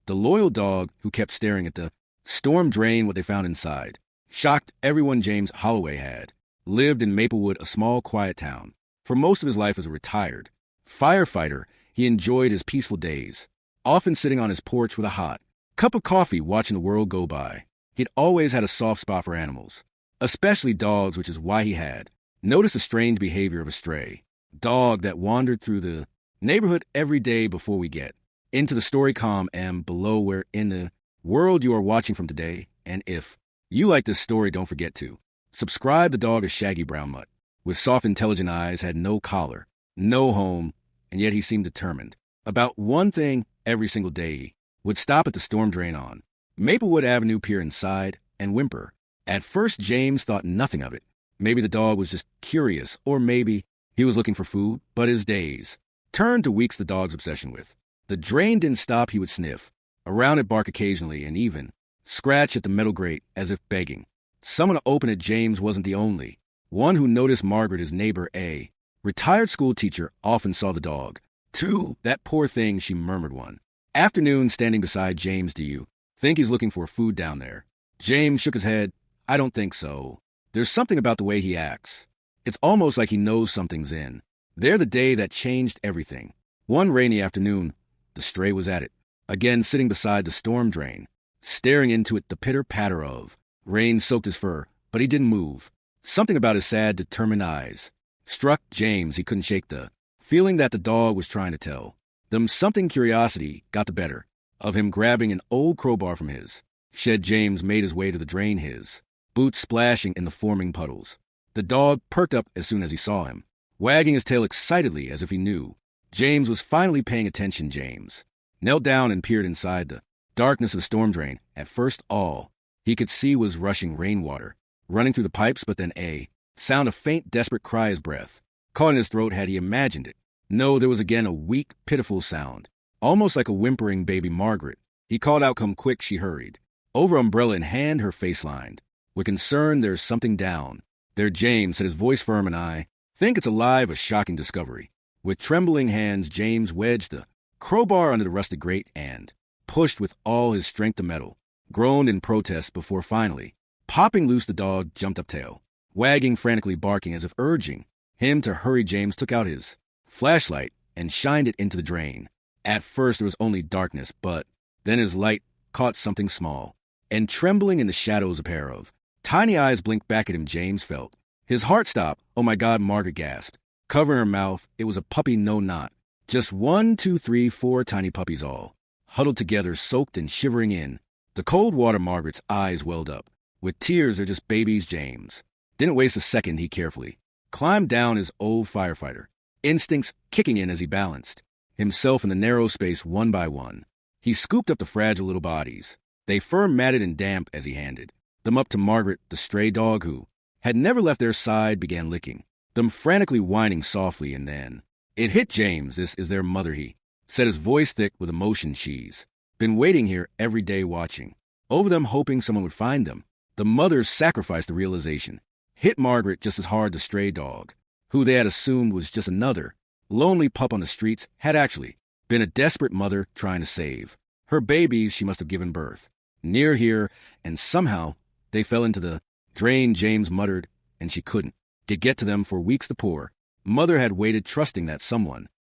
the loyal dog who kept staring at the storm drain what they found inside. Shocked everyone James Holloway had. Lived in Maplewood, a small, quiet town. For most of his life as a retired firefighter, he enjoyed his peaceful days, often sitting on his porch with a hot cup of coffee watching the world go by. He'd always had a soft spot for animals, especially dogs, which is why he had noticed the strange behavior of a stray dog that wandered through the neighborhood every day. Before we get into the story, calm and below where in the world you are watching from today, and if you like this story, don't forget to subscribe. The dog, a shaggy brown mutt with soft, intelligent eyes, had no collar, no home, and yet he seemed determined about one thing. Every single day he would stop at the storm drain on Maplewood Avenue, peer inside, and whimper. At first, James thought nothing of it. Maybe the dog was just curious, or maybe he was looking for food, but his days turned to weeks. The dog's obsession with the drain didn't stop. He would sniff around it, bark occasionally, and even scratch at the metal grate as if begging someone to open it. James wasn't the only one who noticed. Margaret, his neighbor, a retired school teacher, often saw the dog, too. That poor thing, she murmured one afternoon, standing beside James. Do you think he's looking for food down there? James shook his head. I don't think so. There's something about the way he acts. It's almost like he knows something's in there. The day that changed everything. One rainy afternoon, the stray was at it again, sitting beside the storm drain, staring into it. The pitter-patter of rain soaked his fur, but he didn't move. Something about his sad, determined eyes struck James. He couldn't shake the feeling that the dog was trying to tell them something. Curiosity got the better of him. Grabbing an old crowbar from his shed, James made his way to the drain, his boots splashing in the forming puddles. The dog perked up as soon as he saw him, wagging his tail excitedly as if he knew James was finally paying attention. James knelt down and peered inside the darkness of the storm drain. At first, all he could see was rushing rainwater running through the pipes, but then a sound, a faint, desperate cry. His breath caught in his throat. Had he imagined it? No, there was again a weak, pitiful sound, almost like a whimpering baby. Margaret, he called out. Come quick. She hurried over, umbrella in hand, her face lined with concern. There's something down there, James said, his voice firm. And I think it's alive. A shocking discovery. With trembling hands, James wedged the crowbar under the rusted grate and pushed with all his strength. The metal groaned in protest before finally popping loose. The dog jumped up, tail wagging, frantically barking as if urging him to hurry. James took out his flashlight and shined it into the drain. At first there was only darkness, but then his light caught something small and trembling in the shadows. A pair of tiny eyes blinked back at him. James felt his heart stop. Oh my God, Margaret gasped, covering her mouth. It was a puppy. No, not just 1, 2, 3, 4 tiny puppies, all huddled together, soaked and shivering in the cold water. Margaret's eyes welled up with tears. They're just babies. James didn't waste a second. He carefully climbed down, his old firefighter instincts kicking in as he balanced himself in the narrow space. One by one, he scooped up the fragile little bodies. They firm, matted, and damp. As he handed them up to Margaret, the stray dog, who had never left their side, began licking them, frantically whining softly. And then it hit James. This is their mother, he said, his voice thick with emotion. She's been waiting here every day, watching over them, hoping someone would find them. The mother's sacrifice. The realization hit Margaret just as hard. The stray dog, who they had assumed was just another lonely pup on the streets, had actually been a desperate mother trying to save her babies. She must have given birth near here, and somehow they fell into the drain. James muttered, and she couldn't get to them for weeks. The poor mother had waited, trusting that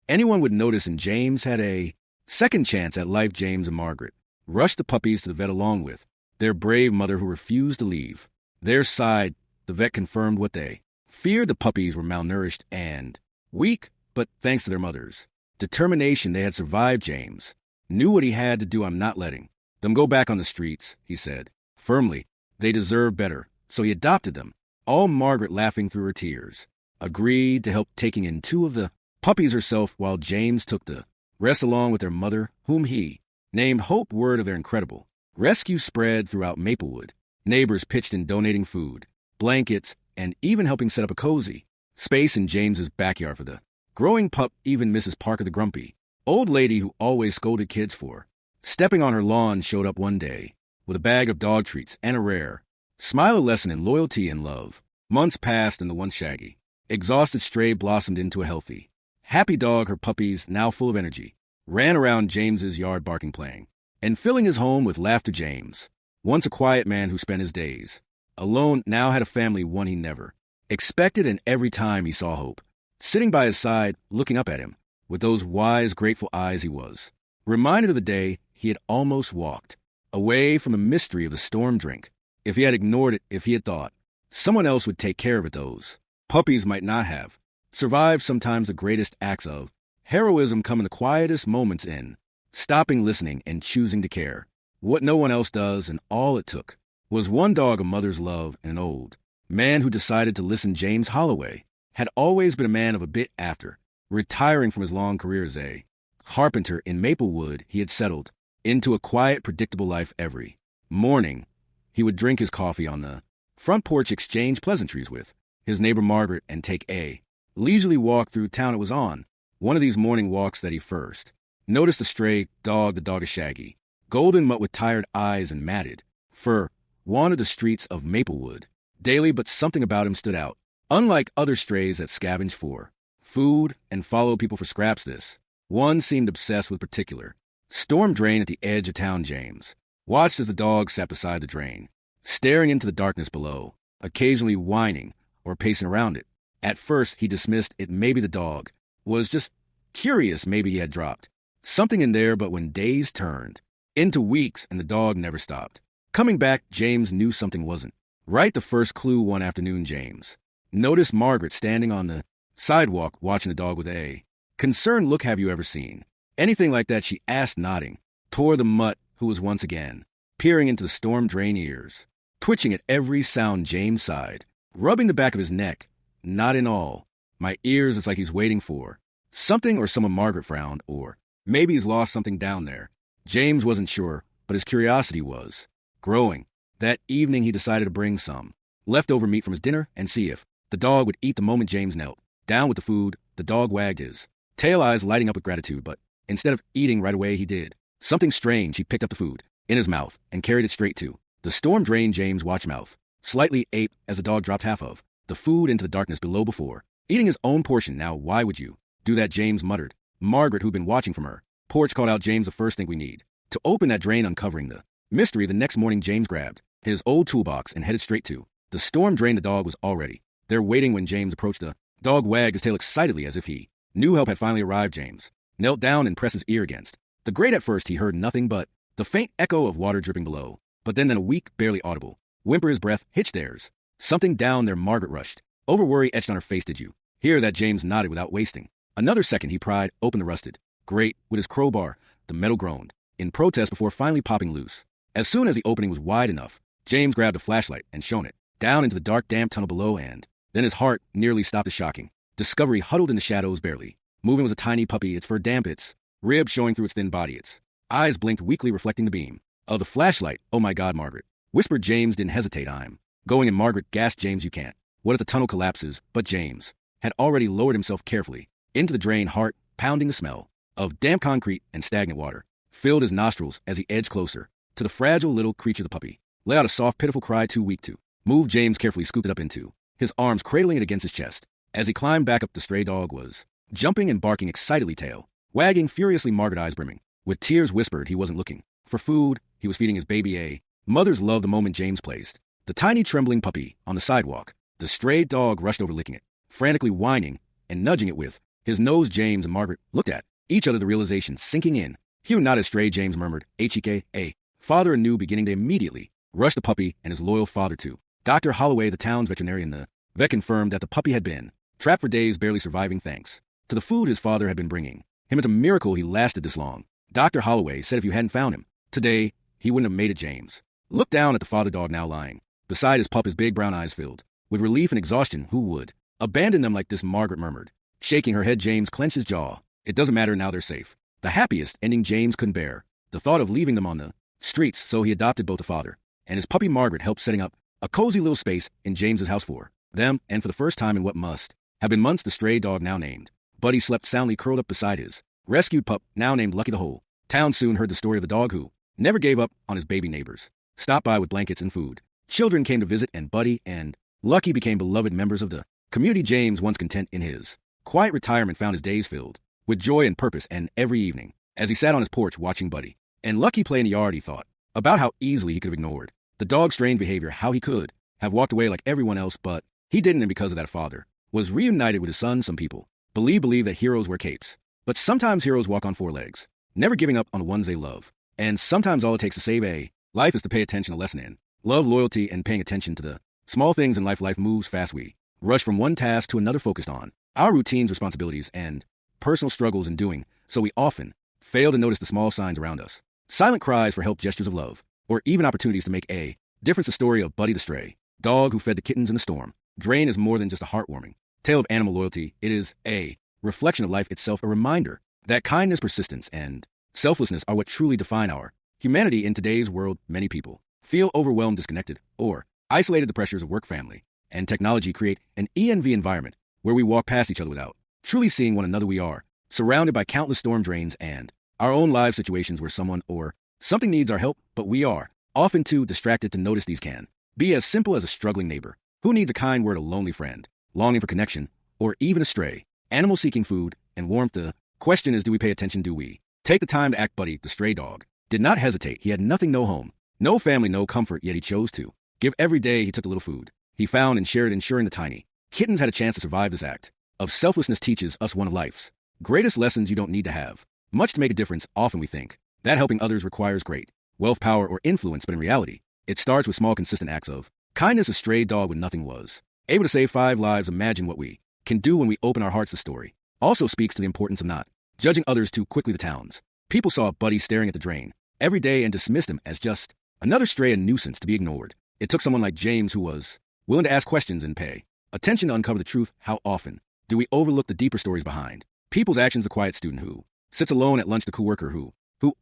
anyone would notice, and James had a second chance at life. James and Margaret rushed the puppies to the vet along with their brave mother, who refused to leave their side. The vet confirmed what they feared. The puppies were malnourished and weak, but thanks to their mother's determination, they had survived. James knew what he had to do. I'm not letting them go back on the streets, he said firmly. They deserve better. So he adopted them. All Margaret, laughing through her tears, agreed to help, taking in 2 of the puppies herself, while James took the rest along with their mother, whom he named Hope. Word of their incredible rescue spread throughout Maplewood. Neighbors pitched in, donating food, blankets, and even helping set up a cozy space in James's backyard for the growing pup. Even Mrs. Parker, the grumpy old lady who always scolded kids for stepping on her lawn, showed up one day with a bag of dog treats and a rare smile, a lesson in loyalty and love. Months passed, and the once shaggy, exhausted stray blossomed into a healthy, happy dog. Her puppies, now full of energy, ran around James's yard barking, playing and filling his home with laughter. James, once a quiet man who spent his days alone, now had a family, one he never expected, and every time he saw Hope sitting by his side, looking up at him with those wise, grateful eyes, he was reminded of the day he had almost walked away from the mystery of the storm drink. If he had ignored it, if he had thought someone else would take care of it, those puppies might not have survived. Sometimes the greatest acts of heroism come in the quietest moments, in stopping, listening, and choosing to care what no one else does. And all it took was one dog, a mother's love, and an old man who decided to listen. James Holloway had always been a man of a bit. After retiring from his long career as a carpenter in Maplewood, he had settled into a quiet, predictable life. Every morning, he would drink his coffee on the front porch, exchange pleasantries with his neighbor Margaret, and take a leisurely walk through town. It was on one of these morning walks that he first noticed a stray dog. The dog, a shaggy golden mutt with tired eyes and matted fur, wandered the streets of Maplewood daily, but something about him stood out. Unlike other strays that scavenge for food and follow people for scraps, this one seemed obsessed with particular storm drain at the edge of town. James watched as the dog sat beside the drain, staring into the darkness below, occasionally whining or pacing around it. At first, he dismissed it. Maybe the dog was just curious. Maybe he had dropped something in there. But when days turned into weeks and the dog never stopped coming back, James knew something wasn't right. The first clue: one afternoon, James noticed Margaret standing on the sidewalk watching the dog with a concerned look. "Have you ever seen anything like that?" she asked, nodding toward the mutt, who was once again peering into the storm drain, ears twitching at every sound. James sighed, rubbing the back of his neck. "Not in all my ears. It's like he's waiting for something or someone." Margaret frowned. "Or maybe he's lost something down there." James wasn't sure, but his curiosity was growing. That evening, he decided to bring some leftover meat from his dinner and see if the dog would eat. The moment James knelt down with the food, the dog wagged his tail, eyes lighting up with gratitude. But instead of eating right away, he did something strange. He picked up the food in his mouth and carried it straight to the storm drain. James watched mouth slightly ape as the dog dropped half of the food into the darkness below before eating his own portion. "Now, why would you do that?" James muttered. Margaret, who'd been watching from her porch, called out, "James, the first thing we need to open that drain." Uncovering the mystery, the next morning, James grabbed his old toolbox and headed straight to the storm drain. The dog was already there waiting. When James approached, the dog wagged his tail excitedly as if he knew help had finally arrived. James knelt down and pressed his ear against the grate. At first, he heard nothing but the faint echo of water dripping below. But then a weak, barely audible whimper. His breath hitched. "There's something down there." Margaret rushed over, worry etched on her face. "Did you hear that?" James nodded without wasting another second. He pried open the rusted grate with his crowbar. The metal groaned in protest before finally popping loose. As soon as the opening was wide enough, James grabbed a flashlight and shone it down into the dark, damp tunnel below, and then his heart nearly stopped. A shocking discovery: huddled in the shadows, barely moving, was a tiny puppy, its fur damp, its ribs showing through its thin body. Its eyes blinked weakly, reflecting the beam of the flashlight. "Oh my God," Margaret whispered. James didn't hesitate. "I'm going." And Margaret gasped, "James, you can't. What if the tunnel collapses?" But James had already lowered himself carefully into the drain, heart pounding. The smell of damp concrete and stagnant water filled his nostrils as he edged closer to the fragile little creature. The puppy let out a soft, pitiful cry, too weak to move. James carefully scooped it up into his arms, cradling it against his chest. As he climbed back up, the stray dog was jumping and barking excitedly, tail wagging furiously. Margaret, eyes brimming with tears, whispered he wasn't looking for food. He was feeding his baby a mother's love. The moment James placed the tiny, trembling puppy on the sidewalk, the stray dog rushed over, licking it, frantically whining and nudging it with his nose. James and Margaret looked at each other, the realization sinking in. "You're not a stray," James murmured. "H-E-K-A. Father, a new beginning." They immediately rushed the puppy and his loyal father to Dr. Holloway, the town's veterinarian. The vet confirmed that the puppy had been trapped for days, barely surviving thanks to the food his father had been bringing him. "It's a miracle he lasted this long." Dr. Holloway said if you hadn't found him today, he wouldn't have made it. James looked down at the father dog, now lying beside his pup, his big brown eyes filled with relief and exhaustion. "Who would abandon them like this?" Margaret murmured, shaking her head. James clenched his jaw. "It doesn't matter now, they're safe." The happiest ending James couldn't bear the thought of leaving them on the streets, so he adopted both the father and his puppy. Margaret helped setting up a cozy little space in James's house for them, and for the first time in what must have been months, the stray dog, now named Buddy, slept soundly curled up beside his rescued pup, now named Lucky. The whole town soon heard the story of the dog who never gave up on his baby. Neighbors stopped by with blankets and food. Children came to visit, and Buddy and Lucky became beloved members of the community. James, once content in his quiet retirement, found his days filled with joy and purpose, and every evening, as he sat on his porch watching Buddy And lucky play in the yard, he thought. About how easily he could have ignored the dog's strange behavior, how he could have walked away like everyone else, but he didn't, and because of that, father was reunited with his son. Some people believe that heroes wear capes, but sometimes heroes walk on four legs, never giving up on the ones they love. And sometimes all it takes to save a life is to pay attention, a lesson in love, loyalty, and paying attention to the small things in life. Life moves fast. We rush from one task to another, focused on our routines, responsibilities, and personal struggles. In doing so, we often fail to notice the small signs around us. Silent cries for help, gestures of love, or even opportunities to make a difference. The story of Buddy the stray dog who fed the kittens in the storm drain is more than just a heartwarming tale of animal loyalty. It is a reflection of life itself, a reminder that kindness, persistence, and selflessness are what truly define our humanity. In today's world, many people feel overwhelmed, disconnected, or isolated. The pressures of work, family, and technology create an ENV environment where we walk past each other without truly seeing one another. We are surrounded by countless storm drains and our own live situations where someone or something needs our help, but we are often too distracted to notice. These can be as simple as a struggling neighbor who needs a kind word, a lonely friend longing for connection, or even a stray animal seeking food and warmth. The question is, do we pay attention? Do we take the time to act? Buddy, the stray dog, did not hesitate. He had nothing, no home, no family, no comfort, yet he chose to give every day. He took the little food he found and shared, ensuring the tiny kittens had a chance to survive. This act of selflessness teaches us one of life's greatest lessons. You don't need to have much to make a difference. Often we think that helping others requires great wealth, power, or influence, but in reality, it starts with small, consistent acts of kindness. A stray dog with nothing was able to save 5 lives. Imagine what we can do when we open our hearts. The story also speaks to the importance of not judging others too quickly. The town's people saw Buddy staring at the drain every day and dismissed him as just another stray, a nuisance to be ignored. It took someone like James who was willing to ask questions and pay attention to uncover the truth. How often do we overlook the deeper stories behind people's actions? The quiet student who sits alone at lunch, the coworker who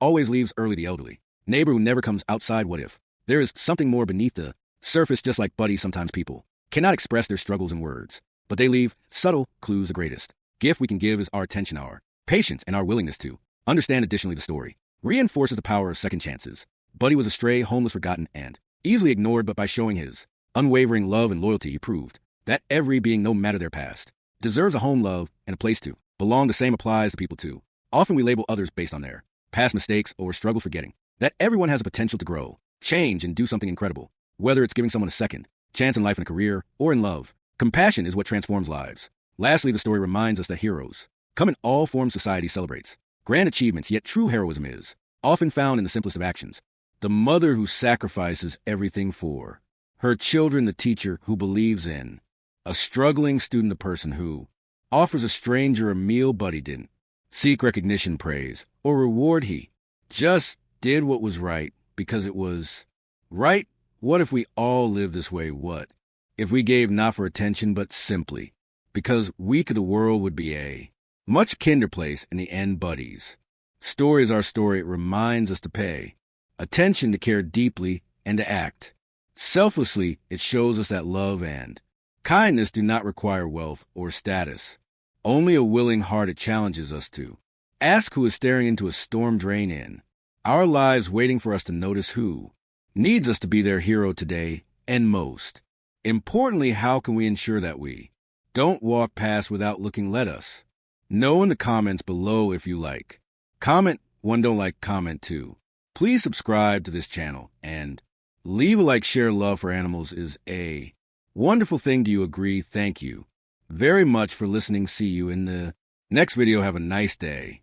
always leaves early, the elderly neighbor who never comes outside. What if there is something more beneath the surface? Just like Buddy, sometimes people cannot express their struggles in words, but they leave subtle clues. The greatest gift we can give is our attention, our patience, and our willingness to understand. Additionally, the story reinforces the power of second chances. Buddy was a stray, homeless, forgotten, and easily ignored, but by showing his unwavering love and loyalty, he proved that every being, no matter their past, deserves a home, love, and a place to belong. The same applies to people too. Often we label others based on their past mistakes or struggle, forgetting that everyone has a potential to grow, change, and do something incredible. Whether it's giving someone a second chance in life, in a career, or in love, compassion is what transforms lives. Lastly, the story reminds us that heroes come in all forms. Society celebrates grand achievements, yet true heroism is often found in the simplest of actions. The mother who sacrifices everything for her children, the teacher who believes in a struggling student, the person who offers a stranger a meal. Buddy didn't seek recognition, praise, or reward. He just did what was right because it was right. What if we all lived this way? What if we gave not for attention, but simply because we could? The world would be a much kinder place in the end. Buddy's story is our story. It reminds us to pay attention, to care deeply, and to act selflessly. It shows us that love and kindness do not require wealth or status, only a willing heart. It challenges us to ask who is staring into a storm drain in our lives, waiting for us to notice who needs us to be their hero today. And most importantly, how can we ensure that we don't walk past without looking? Let us know in the comments below. If you like, comment 1, don't like, comment 2. Please subscribe to this channel and leave a like. Share love for animals is a wonderful thing. Do you agree? Thank you very much for listening. See you in the next video. Have a nice day.